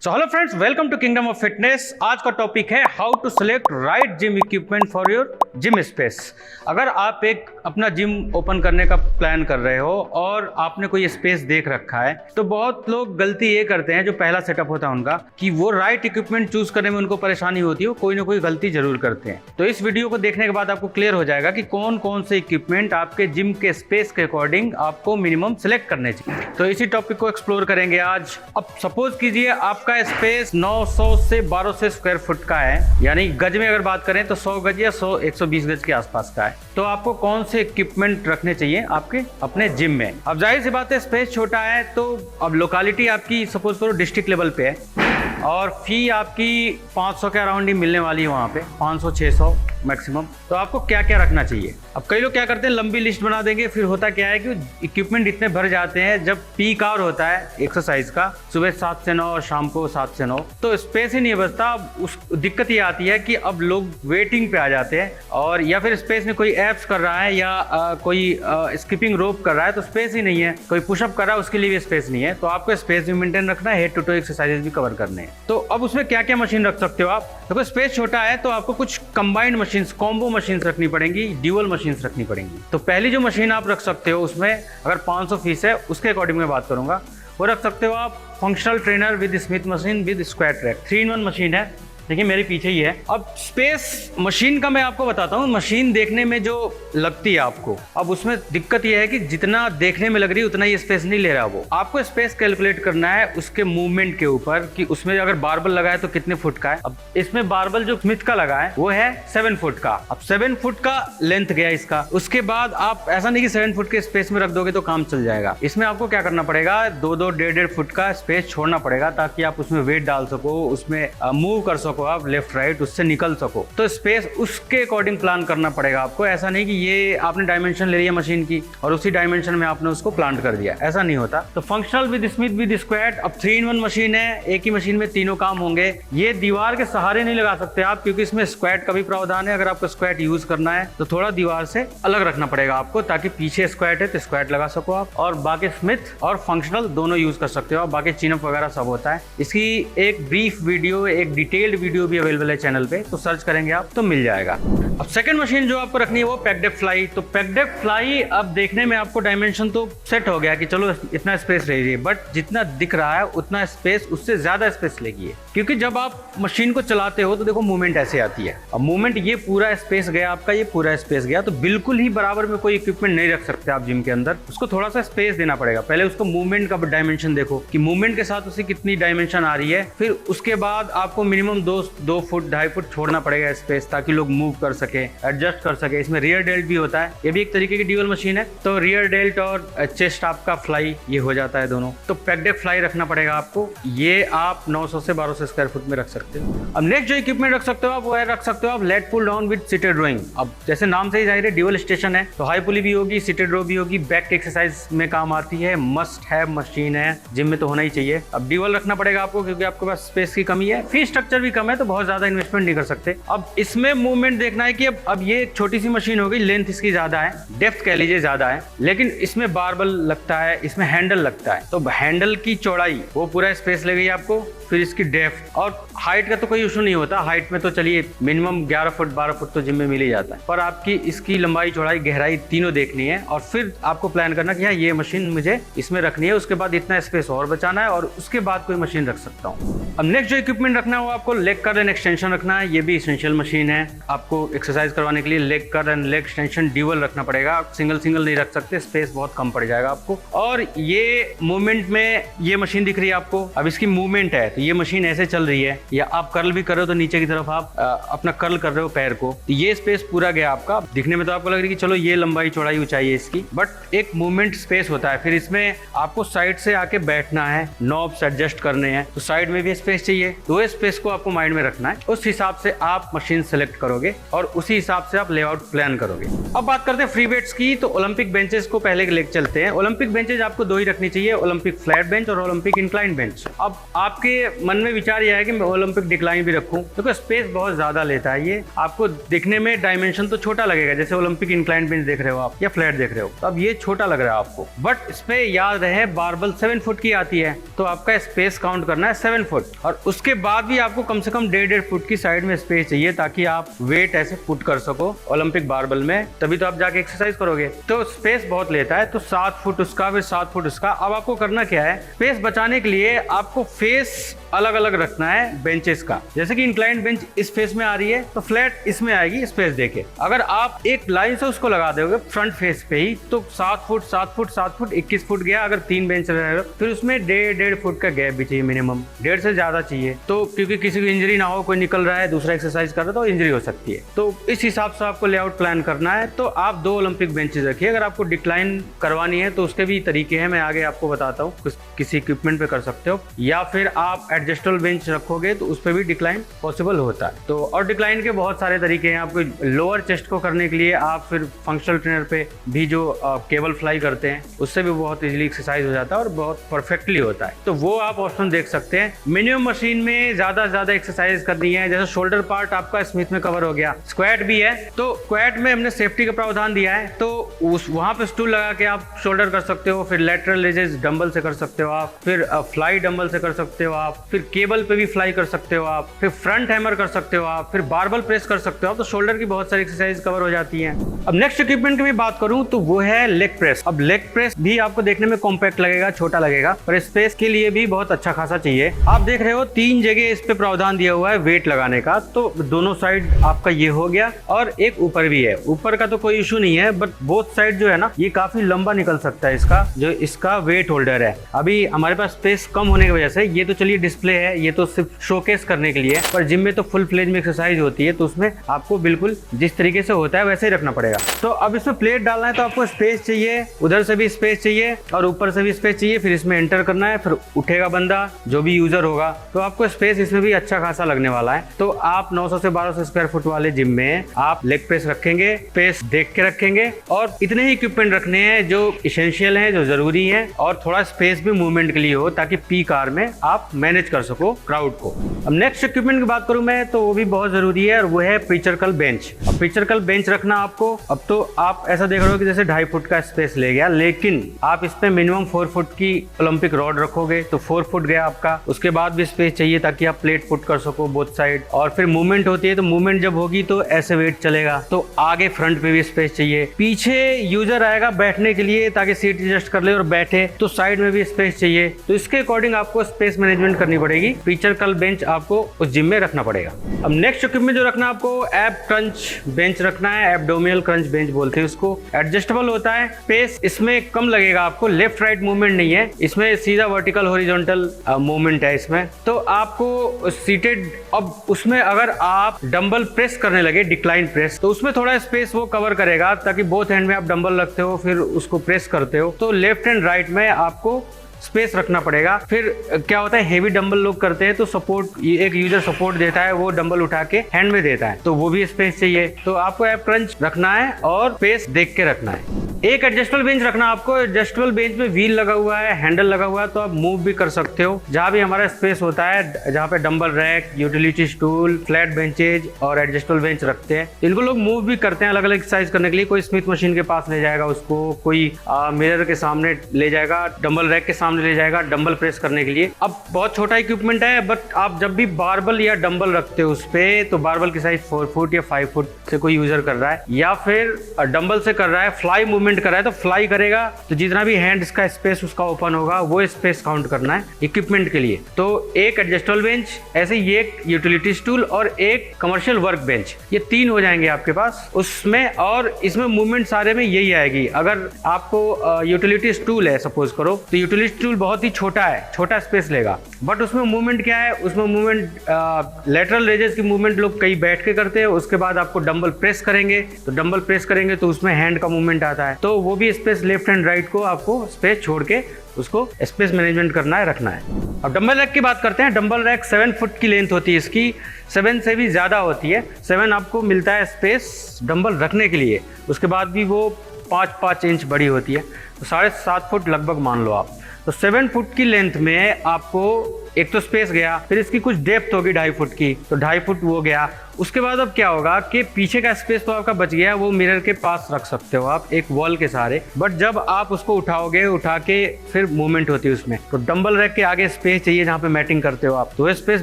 So hello friends, welcome to kingdom of fitness. आज का topic है how to select right gym equipment for your gym space. अगर आप एक अपना जिम ओपन करने का प्लान कर रहे हो और आपने कोई स्पेस देख रखा है, तो बहुत लोग गलती ये करते हैं, जो पहला सेटअप होता है उनका, कि वो राइट इक्विपमेंट चूज करने में उनको परेशानी होती है, कोई ना कोई गलती जरूर करते हैं। तो इस वीडियो को देखने के बाद आपको क्लियर हो जाएगा कि कौन कौन से इक्विपमेंट आपके जिम के स्पेस के अकॉर्डिंग आपको मिनिमम सेलेक्ट करने चाहिए। तो इसी टॉपिक को एक्सप्लोर करेंगे आज। अब सपोज कीजिए आपका स्पेस 900 से 1200 स्क्वायर फुट का है, यानी गज में अगर बात करें तो 100 गज या 120 गज के आसपास का है। तो आपको कौन से इक्विपमेंट रखने चाहिए आपके अपने जिम में। अब जाहिर सी बात है, स्पेस छोटा है तो अब लोकेलिटी आपकी सपोज करो डिस्ट्रिक्ट लेवल पे है और फी आपकी 500 के अराउंड ही मिलने वाली है, वहाँ पे 500-600 मैक्सिमम। तो आपको क्या क्या रखना चाहिए। अब कई लोग क्या करते हैं, लंबी लिस्ट बना देंगे, फिर होता क्या है कि इक्विपमेंट इतने भर जाते हैं। जब पीक आवर होता है एक्सरसाइज का, सुबह 7 से 9 और शाम को 7 से 9, तो स्पेस ही नहीं बचता। उस दिक्कत ये आती है कि अब लोग वेटिंग पे आ जाते हैं, और या फिर स्पेस में कोई एप्स कर रहा है या कोई स्किपिंग रोप कर रहा है तो स्पेस ही नहीं है, कोई पुशअप कर रहा है उसके लिए भी स्पेस नहीं है। तो आपको स्पेस भी मेंटेन रखना है, हेड टू टो एक्सरसाइजेज भी कवर करने हैं। तो अब उसमें क्या क्या मशीन रख सकते हो आप। देखो स्पेस छोटा है तो आपको कुछ कंबाइंड मशीन्स, कॉम्बो मशीन्स रखनी पड़ेंगी, ड्यूअल मशीन्स रखनी पड़ेंगी। तो पहली जो मशीन आप रख सकते हो, उसमें अगर 500 फीस है उसके अकॉर्डिंग मैं बात करूंगा, वो रख सकते हो आप functional trainer with Smith machine with square track. 3-in-1 machine है, देखिए मेरे पीछे ही है। अब स्पेस मशीन का मैं आपको बताता हूँ, मशीन देखने में जो लगती है आपको, अब उसमें दिक्कत यह है कि जितना देखने में लग रही है उतना ही स्पेस नहीं ले रहा वो। आपको स्पेस कैलकुलेट करना है उसके मूवमेंट के ऊपर, कि उसमें अगर बारबल लगा है तो कितने फुट का है। अब इसमें बारबल जो स्मिथ का लगा है वो है 7 फुट का। अब 7 फुट का लेंथ गया इसका। उसके बाद आप ऐसा नहीं कि 7 फुट के स्पेस में रख दोगे तो काम चल जाएगा। इसमें आपको क्या करना पड़ेगा, 2-2, 1.5 फुट का स्पेस छोड़ना पड़ेगा, ताकि आप उसमें वेट डाल सको, उसमें मूव कर सको, आप लेफ्ट राइट उससे निकल सको। तो स्पेस उसके अकॉर्डिंग प्लान करना पड़ेगा आपको। ऐसा नहीं कि ये आपने डायमेंशन ले लिया मशीन की और उसी डायमेंशन में आपने उसको प्लांट कर दिया, ऐसा नहीं होता। तो functional with Smith with square. अब 3-in-1 मशीन है, एक ही मशीन में तीनों काम होंगे। ये दीवार के सहारे नहीं लगा सकते आप, क्योंकि इसमें स्क्वाट का भी प्रावधान है। अगर आपको स्क्वाट यूज करना है तो थोड़ा दीवार से अलग रखना पड़ेगा आपको, ताकि पीछे स्क्वाट है तो स्क्वाट लगा सको आप। और बाकी स्मिथ और फंक्शनल दोनों यूज कर सकते हो आप। बाकी चिनअप वगैरह सब होता है। इसकी एक ब्रीफ वीडियो, एक डिटेल्ड वीडियो भी अवेलेबल है चैनल पे, तो सर्च करेंगे आप तो मिल जाएगा। अब सेकंड मशीन जो आपको रखनी है वो पैक डेप्थ फ्लाई। तो पैक डेप्थ फ्लाई, अब देखने में आपको डायमेंशन तो सेट हो गया कि चलो इतना स्पेस ले रही है, बट जितना दिख रहा है उतना स्पेस उससे ज्यादा स्पेस लेगी, क्योंकि जब आप मशीन को चलाते हो तो देखो मूवमेंट ऐसे आती है। अब मूवमेंट, ये पूरा स्पेस गया आपका, ये पूरा स्पेस गया, तो बिल्कुल ही बराबर में कोई इक्विपमेंट नहीं रख सकते आप जिम के अंदर। उसको थोड़ा सा स्पेस देना पड़ेगा। पहले उसको मूवमेंट का डायमेंशन देखो कि मूवमेंट के साथ उसे कितनी डायमेंशन आ रही है, फिर उसके बाद आपको मिनिमम 2 फुट 2.5 फुट छोड़ना पड़ेगा स्पेस, ताकि लोग मूव कर सके, एडजस्ट कर सके। इसमें रियर डेल्ट भी होता है, ये भी एक तरीके की ड्यूअल मशीन है। तो रियर डेल्ट और चेस्ट आपका फ्लाई ये हो जाता है दोनों। तो पैक डेप्थ फ्लाई रखना पड़ेगा आपको। ये आप 900 से 1200 स्क्वायर फुट में रख सकते हो। अब नेक्स्ट जो इक्विपमेंट रख सकते हो आप, वो है रख सकते हो आप lat pull down with seated rowing. अब जैसे नाम से ही जाहिर है ड्यूअल स्टेशन है, तो हाई पुली भी होगी, सीटेड रो भी होगी, बैक एक्सरसाइज में काम आती है, मस्ट है मशीन है, जिम में तो होना ही चाहिए। अब ड्यूअल रखना पड़ेगा आपको, क्योंकि आपके पास स्पेस की कमी है, फी स्ट्रक्चर भी कम है, तो बहुत ज्यादा इन्वेस्टमेंट नहीं कर सकते। अब इसमें मूवमेंट देखना है कि अब ये एक छोटी सी मशीन हो गई, लेंथ इसकी ज्यादा है, डेप्थ कह लीजिए ज्यादा है, लेकिन इसमें बारबल लगता है, इसमें हैंडल लगता है। तो हैंडल की चौड़ाई वो पूरा स्पेस ले गई आपको, फिर इसकी डेप्थ और हाइट का तो कोई इशू नहीं होता। हाइट में तो चलिए मिनिमम 11 फुट 12 फुट तो जिम में मिल ही जाता है, पर आपकी इसकी लंबाई चौड़ाई गहराई तीनों देखनी है, और फिर आपको प्लान करना कि हाँ ये मशीन मुझे इसमें रखनी है, उसके बाद इतना स्पेस और बचाना है, और उसके बाद कोई मशीन रख सकता हूँ। अब नेक्स्ट जो इक्विपमेंट रखना है वो आपको लेग कर्ल एंड एक्सटेंशन रखना है। ये भी एसेंशियल मशीन है। आपको एक्सरसाइज करवाने के लिए leg curl and leg extension dual रखना पड़ेगा। आप सिंगल नहीं रख सकते, स्पेस बहुत कम पड़ जाएगा आपको। और ये मूवमेंट में ये मशीन दिख रही है आपको, अब इसकी मूवमेंट है तो ये मशीन ऐसे चल रही है, या आप कर्ल भी कर रहे हो तो नीचे की तरफ आप अपना कर्ल कर रहे हो पैर को, तो ये स्पेस पूरा गया आपका। दिखने में तो आपको लग रही है कि चलो ये लंबाई चौड़ाई ऊंचाई है इसकी, बट एक मूवमेंट स्पेस होता है। फिर इसमें आपको साइड से आके बैठना है, नॉब्स एडजस्ट करने हैं, तो साइड में भी स्पेस चाहिए, तो स्पेस को आपको माइंड में रखना है, उस हिसाब से आप मशीन सेलेक्ट करोगे और उसी हिसाब से आप लेआउट प्लान करोगे। अब बात करते हैं फ्री वेट्स की, तो ओलंपिक बेंचेस को पहले लेके चलते हैं। ओलंपिक बेंचेस आपको दो ही रखनी चाहिए, ओलंपिक फ्लैट बेंच और ओलंपिक इंक्लाइन बेंच। अब आपके मन में विचार यह है कि मैं ओलंपिक डिक्लाइन भी रखूं, क्योंकि स्पेस बहुत ज्यादा लेता है। ये आपको दिखने में डायमेंशन तो छोटा लगेगा, जैसे ओलंपिक इंक्लाइन बेंच देख रहे हो आप या फ्लैट देख रहे हो, तो अब ये छोटा लग रहा है आपको, बट इस पे याद रहे बारबल 7 फुट की आती है, तो आपका स्पेस काउंट करना है 7 फुट, और उसके बाद भी आपको कम से कम 1.5 फुट की साइड में स्पेस चाहिए, ताकि आप वेट ऐसे पुट कर सको ओलंपिक बारबल में, तभी तो आप जाके एक्सरसाइज करोगे। तो स्पेस बहुत लेता है, तो 7 फुट उसका, फिर 7 फुट उसका। अब आपको करना क्या है, स्पेस बचाने के लिए आपको फेस अलग अलग रखना है बेंचेस का। जैसे कि इंक्लाइन बेंच इस फेस में आ रही है, तो फ्लैट इसमें आएगी स्पेस देके। अगर आप एक लाइन से उसको लगा दोगे फ्रंट फेस पे ही, तो 7 फुट 7 फुट 7 फुट 21 फुट गया। अगर 3 बेंच रहे, फिर उसमें 1.5 फुट का गैप भी चाहिए, मिनिमम 1.5 से ज्यादा चाहिए, तो क्योंकि किसी को इंजरी ना हो, कोई निकल रहा है दूसरा एक्सरसाइज कर रहा है तो इंजरी हो सकती है। तो इस हिसाब से आपको लेआउट प्लान करना है। तो आप 2 ओलंपिक बेंचेस रखिए। अगर आपको डिक्लाइन करवानी है तो उसके भी तरीके हैं, मैं आगे आपको बताता हूँ, किसी इक्विपमेंट पे कर सकते हो, या फिर आप एडजस्टेबल बेंच रखोगे तो उस पर भी डिक्लाइन पॉसिबल होता है। तो और डिक्लाइन के बहुत सारे तरीके हैं। आपको लोअर चेस्ट को करने के लिए आप फिर फंक्शनल ट्रेनर पे भी जो केबल फ्लाई करते हैं, उससे भी बहुत इजीली एक्सरसाइज हो जाता है और बहुत परफेक्टली होता है, तो वो आप ऑप्शन देख सकते हैं। मिनिमम मशीन में ज्यादा से ज्यादा एक्सरसाइज करनी है, जैसे शोल्डर पार्ट आपका स्मिथ में कवर हो गया, स्क्वाट भी है, तो स्क्वाट में हमने सेफ्टी का प्रावधान दिया है, तो उस वहां पे स्टूल लगा के आप शोल्डर कर सकते हो, फिर लेटरल रेजेस डंबल से कर सकते हो आप, फिर फ्लाई डंबल से कर सकते हो आप, फिर केबल पे भी फ्लाई कर सकते हो आप, फिर फ्रंट हैमर कर सकते हो आप, फिर बारबल प्रेस कर सकते हो आप। तो शोल्डर की बहुत सारी एक्सरसाइज कवर हो जाती हैं। अब नेक्स्ट इक्विपमेंट की भी बात करूं तो वो है लेग प्रेस। अब लेग प्रेस भी आपको देखने में कॉम्पैक्ट लगेगा, छोटा लगेगा, पर स्पेस के लिए भी बहुत अच्छा खासा चाहिए। आप देख रहे हो 3 जगह इस पे प्रावधान दिया हुआ है वेट लगाने का, तो दोनों साइड आपका ये हो गया और एक ऊपर भी है। ऊपर का तो कोई इशू नहीं है, बट बोथ साइड जो है ना, ये काफी लंबा निकल सकता है इसका, जो इसका वेट होल्डर है। अभी हमारे पास स्पेस कम होने की वजह से ये तो चलिए डिस्प्ले है, ये तो सिर्फ शोकेस करने के लिए, पर जिम में तो फुल फ्लेज में एक्सरसाइज होती है, तो उसमें आपको बिल्कुल जिस तरीके से होता है वैसे ही रखना पड़ेगा। तो अब इसमें प्लेट डालना है तो आपको स्पेस चाहिए, उधर से भी स्पेस चाहिए और ऊपर से भी स्पेस चाहिए। फिर इसमें एंटर करना है, फिर उठेगा बंदा जो भी यूजर होगा, तो आपको स्पेस इसमें भी अच्छा खासा लगने वाला है। तो आप 900 से 1200 स्क्वायर फुट वाले जिम में आप लेग प्रेस रखेंगे, स्पेस देख के रखेंगे, और इतने ही इक्विपमेंट रखने हैं जो इसेंशियल है, जो जरूरी है, और थोड़ा स्पेस भी मूवमेंट के लिए हो, ताकि पीक आवर में आप मैनेज कर सको क्राउड को। अब नेक्स्ट इक्विपमेंट की बात करूं मैं, तो वो भी बहुत जरूरी है, और वो है पिचरकल बेंच। अब पिचरकल बेंच रखना आपको, अब तो आप ऐसा देख रहे हो कि जैसे 2.5 फुट का स्पेस ले गया, लेकिन आप इस पे मिनिमम 4 फुट की ओलंपिक रॉड रखोगे तो 4 फुट गया आपका। उसके बाद भी स्पेस चाहिए ताकि आप प्लेट पुट कर सको बोथ साइड, और फिर मूवमेंट होती है, तो मूवमेंट जब होगी तो ऐसे वेट चलेगा, तो आगे फ्रंट पे भी स्पेस चाहिए। पीछे यूजर आएगा बैठने के लिए ताकि सीट एडजस्ट कर ले और बैठे, तो साइड में भी स्पेस चाहिए। तो इसके अकॉर्डिंग आपको स्पेस मैनेजमेंट करनी पड़ेगी। पिचरकल बेंच आपको उस जिम में रखना पड़ेगा। अब नेक्स्ट इक्विपमेंट जो रखना है आपको, एब क्रंच बेंच रखना है, एब्डोमिनल क्रंच बेंच बोलते हैं उसको। एडजस्टेबल होता है, स्पेस इसमें कम लगेगा आपको, लेफ्ट राइट मूवमेंट नहीं है इसमें, सीधा वर्टिकल हॉरिजॉन्टल मूवमेंट है इसमें। तो आपको सीटेड, अब उसमें अगर आप डंबल प्रेस करने लगे, डिक्लाइन प्रेस, तो उसमें थोड़ा स्पेस वो कवर करेगा, ताकि बोथ हैंड में आप डंबल रखते हो फिर उसको प्रेस करते हो, तो लेफ्ट एंड राइट में आपको स्पेस रखना पड़ेगा। फिर क्या होता है, हेवी डंबल लोग करते हैं तो सपोर्ट, एक यूजर सपोर्ट देता है, वो डंबल उठा के हैंड में देता है, तो वो भी स्पेस चाहिए। तो आपको एब क्रंच रखना है और स्पेस देख के रखना है। एक एडजस्टेबल बेंच रखना आपको। एडजस्टेबल बेंच में व्हील लगा हुआ है, हैंडल लगा हुआ है, तो आप मूव भी कर सकते हो। जहां भी हमारा स्पेस होता है, जहां पे dumbbell rack, utility stool, flat benches और एडजस्टेबल बेंच रखते हैं, इनको लोग मूव भी करते हैं अलग अलग एक्सरसाइज करने के लिए। कोई स्मिथ मशीन के पास ले जाएगा उसको, कोई मिरर के सामने ले जाएगा, डंबल रैक के सामने ले जाएगा डंबल प्रेस करने के लिए। अब बहुत छोटा इक्विपमेंट है, बट आप जब भी बारबल या डंबल रखते हो उस पे, तो बारबल की साइज 4 फुट या 5 फुट से कोई यूजर कर रहा है, या फिर डंबल से कर रहा है, फ्लाई मूवमेंट कर रहा है, तो फ्लाई करेगा तो जितना भी हैंड का स्पेस उसका ओपन होगा, वो स्पेस काउंट करना है इक्विपमेंट के लिए। तो एक एडजस्टेबल बेंच, ऐसे ही एक यूटिलिटी स्टूल और एक कमर्शियल वर्क बेंच, ये 3 हो जाएंगे आपके पास उसमें। और इसमें मूवमेंट सारे में यही आएगी। अगर आपको यूटिलिटी स्टूल है सपोज करो, तो यूटिलिटी स्टूल बहुत ही छोटा है, छोटा स्पेस लेगा, बट उसमें मूवमेंट क्या है, उसमें मूवमेंट लेटरल रेजेस की मूवमेंट लोग कई बैठ के करते हैं। उसके बाद आपको डंबल प्रेस करेंगे, तो डंबल प्रेस करेंगे तो उसमें हैंड का मूवमेंट आता है। तो वो भी स्पेस लेफ्ट एंड राइट को आपको स्पेस छोड़ के उसको स्पेस मैनेजमेंट करना है, रखना है। अब डंबल रैक की बात करते हैं। डंबल रैक 7 फुट की लेंथ होती है इसकी, 7 से भी ज़्यादा होती है। 7 आपको मिलता है स्पेस डंबल रखने के लिए, उसके बाद भी वो 5-5 इंच बड़ी होती है, तो 7.5 फुट लगभग मान लो आप। तो 7 फुट की लेंथ में आपको एक तो स्पेस गया, फिर इसकी कुछ डेप्थ होगी 2.5 फुट की, तो 2.5 फुट वो गया। उसके बाद अब क्या होगा कि पीछे का स्पेस तो आपका बच गया, वो मिरर के पास रख सकते हो आप एक वॉल के सहारे। बट जब आप उसको उठाओगे, उठा के फिर मूवमेंट होती है उसमें, तो डंबल रैक के आगे स्पेस चाहिए जहाँ पे मैटिंग करते हो आप, तो वो स्पेस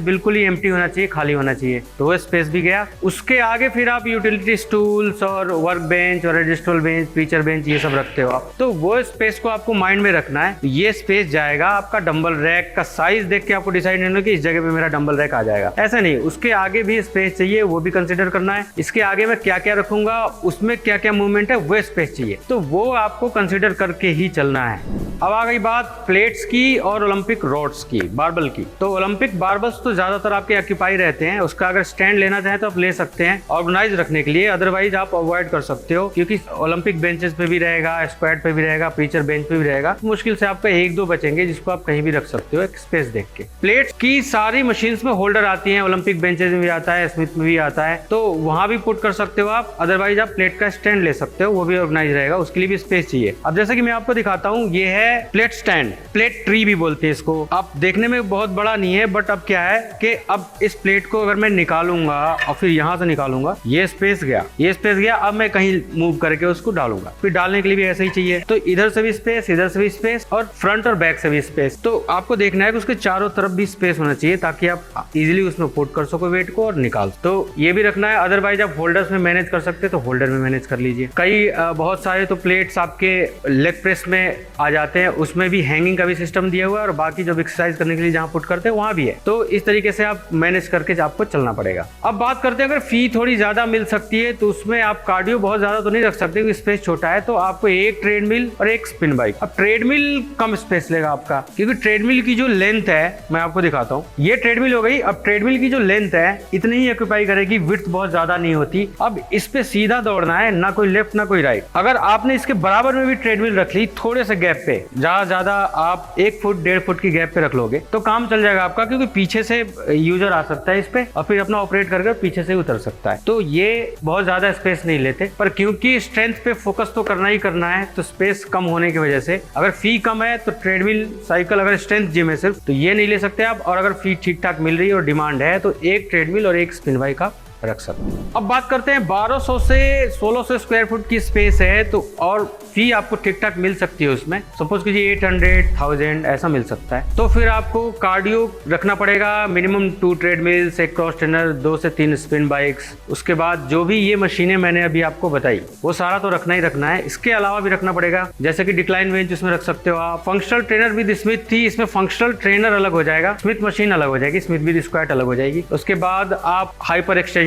बिल्कुल ही एम्प्टी होना चाहिए, खाली होना चाहिए, तो वो स्पेस भी गया। उसके आगे फिर आप यूटिलिटी स्टूल्स और वर्क बेंच और एडजस्टेबल बेंच, प्रीचर बेंच, ये सब रखते हो आप, तो वो स्पेस को आपको माइंड में रखना है। ये स्पेस जाएगा आपका डंबल रैक का साइज देख के आपको डिसाइड नहीं होगा कि इस जगह पे मेरा डंबल रैक आ जाएगा, ऐसा नहीं। उसके आगे भी स्पेस चाहिए, वो भी कंसिडर करना है। इसके आगे मैं क्या क्या रखूंगा, उसमें क्या क्या मूवमेंट है, वो स्पेस चाहिए, तो वो आपको कंसिडर करके ही चलना है। अब आ गई बात प्लेट्स की और ओलंपिक रॉड्स की, बारबल की। तो ओलंपिक बारबल्स तो ज्यादातर आपके ऑक्यूपाई रहते हैं, उसका अगर स्टैंड लेना चाहें तो आप ले सकते हैं ऑर्गेनाइज रखने के लिए, अदरवाइज आप अवॉइड कर सकते हो, क्योंकि ओलंपिक बेंचेस पे भी रहेगा, स्क्वाड पे भी रहेगा, प्रीचर बेंच पे भी रहेगा, मुश्किल से आपका 1-2 बचेंगे जिसको आप कहीं भी रख सकते हो एक स्पेस देख के। प्लेट्स की सारी मशीन्स में होल्डर आती हैं, ओलंपिक बेंचेस में भी आता है, स्मिथ में भी आता है, तो वहां भी पुट कर सकते हो आप, अदरवाइज आप प्लेट का स्टैंड ले सकते हो, वो भी ऑर्गेनाइज रहेगा, उसके लिए भी स्पेस चाहिए। अब जैसे कि मैं आपको दिखाता हूँ, ये है प्लेट स्टैंड, प्लेट ट्री भी बोलते हैं इसको। अब देखने में बहुत बड़ा नहीं है, बट अब क्या है कि अब इस प्लेट को अगर मैं निकालूंगा और फिर यहाँ से निकालूंगा, ये स्पेस गया, ये स्पेस गया, अब मैं कहीं मूव करके उसको डालूंगा, फिर डालने के लिए भी ऐसे ही चाहिए, तो इधर से भी स्पेस, इधर से भी स्पेस, और फ्रंट और बैक से भी स्पेस। तो आपको देखना है कि उसके चारों तरफ भी स्पेस होना चाहिए, ताकि आप इजीली उसमें पुट कर सको वेट को और निकाल, तो ये भी रखना है। अदरवाइज आप होल्डर्स में मैनेज कर सकते हैं, तो होल्डर में मैनेज कर लीजिए। कई बहुत सारे तो प्लेट्स आपके लेग प्रेस में आ जाते हैं, उसमें भी हैंगिंग का भी सिस्टम दिया हुआ है, और बाकी जब एक्सरसाइज करने के लिए जहाँ पुट करते हैं वहाँ भी है, तो इस तरीके से आप मैनेज करके आपको चलना पड़ेगा। अब बात करते हैं, अगर फी थोड़ी ज्यादा मिल सकती है तो उसमें आप कार्डियो बहुत ज्यादा तो नहीं रख सकते, क्योंकि स्पेस छोटा है, तो आपको एक ट्रेडमिल और एक स्पिन बाइक। अब ट्रेडमिल कम स्पेस लेगा आपका, क्योंकि ट्रेडमिल की जो लेंथ है, मैं आपको दिखाता हूँ, ये ट्रेडमिल हो गई। अब ट्रेडमिल की जो लेंथ है इतनी ही ऑक्यूपाई करेगी, विड्थ बहुत ज्यादा नहीं होती। अब इस पे सीधा दौड़ना है, ना कोई लेफ्ट ना कोई राइट। अगर आपने इसके बराबर में भी ट्रेडमिल रख ली, थोड़े से गैप पे, ज्यादा आप 1 फुट 1.5 फुट की गैप पे रख लोगे तो काम चल जाएगा आपका, क्योंकि पीछे से यूजर आ सकता है इस पे और फिर अपना ऑपरेट करके पीछे से उतर सकता है, तो ये बहुत ज्यादा स्पेस नहीं लेते। पर क्योंकि स्ट्रेंथ पे फोकस तो करना ही करना है, तो स्पेस कम होने की वजह से अगर फी कम है तो ट्रेडमिल साइकिल, अगर स्ट्रेंथ जिम है सिर्फ, तो ये नहीं ले सकते आप। और अगर फी ठीक ठाक मिल रही है और डिमांड है तो एक ट्रेडमिल और एक स्पिन बाइक आप रख सकते हैं। अब बात करते हैं 1200 से 1600 स्क्वायर फुट की स्पेस है, तो और फी आपको ठीक ठाक मिल सकती है उसमें, सपोज कीजिए 800-1000 ऐसा मिल सकता है, तो फिर आपको कार्डियो रखना पड़ेगा, मिनिमम 2 ट्रेडमिल्स, एक क्रॉस ट्रेनर, 2 से 3 स्पिन बाइक्स। उसके बाद जो भी ये मशीनें मैंने अभी आपको बताई वो सारा तो रखना ही रखना है। इसके अलावा भी रखना पड़ेगा, जैसे कि डिक्लाइन बेंच उसमें रख सकते हो आप। फंक्शनल ट्रेनर विद स्मिथ थी, इसमें फंक्शनल ट्रेनर अलग हो जाएगा, स्मिथ मशीन अलग हो जाएगी, स्मिथ विद स्क्वाट अलग हो जाएगी। उसके बाद आप हाइपर एक्सटेंशन,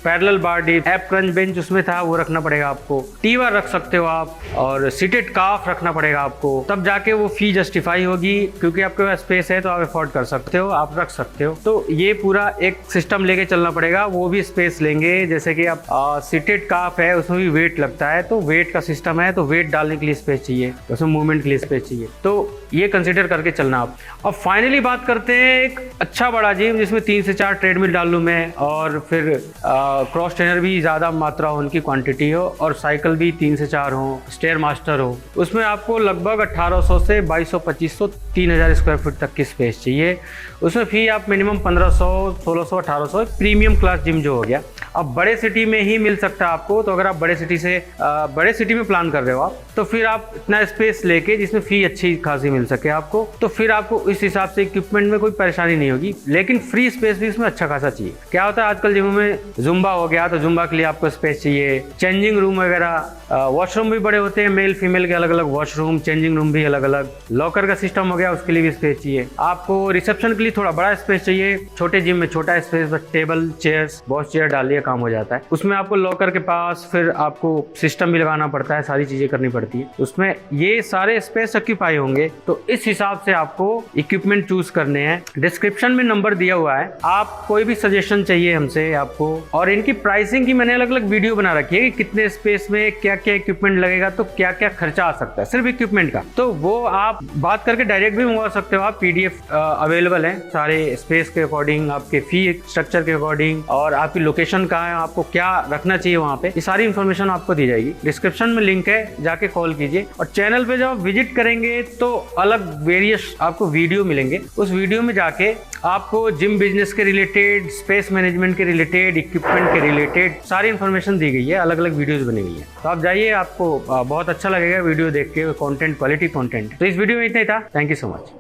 पैरेलल बार डिप, एप क्रंच बेंच उसमें था, वो रखना पड़ेगा आपको। टी-बार रख सकते हो आप, और सीटेड काफ रखना पड़ेगा आपको, तब जाके वो फी जस्टिफाई होगी, क्योंकि आपके पास स्पेस है तो आप अफोर्ड कर सकते हो, आप रख सकते हो। तो ये पूरा एक सिस्टम लेके चलना पड़ेगा, वो भी स्पेस लेंगे। जैसे कि आप सीटेड काफ है, उसमें भी वेट लगता है, तो वेट का सिस्टम है, तो वेट डालने के लिए स्पेस चाहिए, उसमें मूवमेंट के लिए स्पेस चाहिए, तो ये कंसिडर करके चलना आप। अब फाइनली बात करते हैं एक अच्छा बड़ा जिम जिसमें 3 से 4 ट्रेडमिल डाल लूँ मैं, और फिर क्रॉस ट्रेनर भी ज़्यादा मात्रा हो, उनकी क्वांटिटी हो, और साइकिल भी 3 से 4 हो, स्टेयर मास्टर हो। उसमें आपको लगभग 1800 से 2200, 2500, 3000 स्क्वायर फुट तक की स्पेस चाहिए। उसमें फी आप मिनिमम 1500, 1600, 1800, प्रीमियम क्लास जिम जो हो गया। अब बड़े सिटी में ही मिल सकता है आपको, तो अगर आप बड़े सिटी में प्लान कर रहे हो आप, तो फिर आप इतना स्पेस लेके जिसमें फी अच्छी खासी मिल सके आपको, तो फिर आपको इस हिसाब से इक्विपमेंट में कोई परेशानी नहीं होगी, लेकिन फ्री स्पेस भी इसमें अच्छा खासा चाहिए। क्या होता है आजकल जिमों में, जुम्बा हो गया तो जुम्बा के लिए आपको स्पेस चाहिए, चेंजिंग रूम वगैरह, वॉशरूम भी बड़े होते हैं, मेल फीमेल के अलग अलग वॉशरूम, चेंजिंग रूम भी अलग अलग, लॉकर का सिस्टम हो गया, उसके लिए भी स्पेस चाहिए आपको। रिसेप्शन के लिए थोड़ा बड़ा स्पेस चाहिए, छोटे जिम में छोटा स्पेस, बस टेबल चेयर्स, बॉस चेयर डालिए, काम हो जाता है। उसमें आपको लॉकर के पास फिर आपको सिस्टम भी लगाना पड़ता है, सारी चीजें करनी पड़ती है, उसमें ये सारे स्पेस ऑक्यूपाई होंगे। तो इस हिसाब से आपको इक्विपमेंट चूज करने हैं। डिस्क्रिप्शन में नंबर दिया हुआ है, आप कोई भी सजेशन चाहिए हमसे आपको, और इनकी प्राइसिंग की मैंने अलग अलग वीडियो बना रखी है कि कितने स्पेस में क्या क्या इक्विपमेंट लगेगा, तो क्या क्या खर्चा आ सकता है सिर्फ इक्विपमेंट का। तो वो आप बात करके डायरेक्ट भी मंगवा सकते हो आप। PDF अवेलेबल है सारे स्पेस के अकॉर्डिंग, आपके फी स्ट्रक्चर के अकॉर्डिंग, और आपकी लोकेशन कहाँ है, आपको क्या रखना चाहिए वहाँ पे, ये सारी इन्फॉर्मेशन आपको दी जाएगी। डिस्क्रिप्शन में लिंक है, जाके कॉल कीजिए। और चैनल पे जब आप विजिट करेंगे तो अलग वेरियस आपको वीडियो मिलेंगे, उस वीडियो में जाके आपको जिम बिजनेस के रिलेटेड, स्पेस मैनेजमेंट के रिलेटेड, इक्विपमेंट के रिलेटेड सारी इन्फॉर्मेशन दी गई है, अलग अलग वीडियोस बनी हुई है। तो आप जाइए, आपको बहुत अच्छा लगेगा वीडियो देख के, कंटेंट, क्वालिटी कंटेंट। तो इस वीडियो में इतना ही था। Thank you so much.